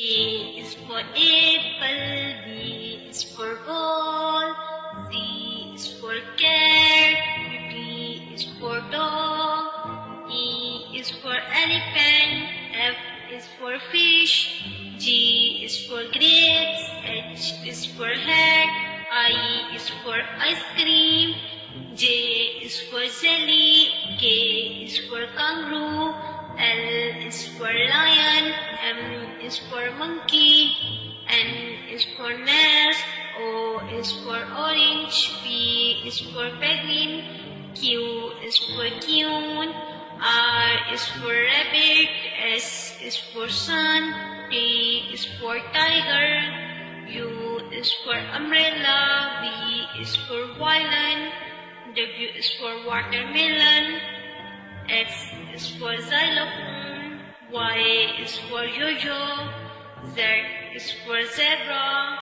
A is for apple, B is for ball, C is for cat, D is for dog, E is for elephant, F is for fish, G is for grapes, H is for hat, I is for ice cream, J is for jelly, K is for kangaroo, L is for lion, M is for monkey, N is for nest, O is for orange, P is for penguin, Q is for queen, R is for rabbit, S is for sun, T is for tiger, U is for umbrella, V is for violin, W is for watermelon, X is for xylophone, Y is for yo-yo, Z is for zebra.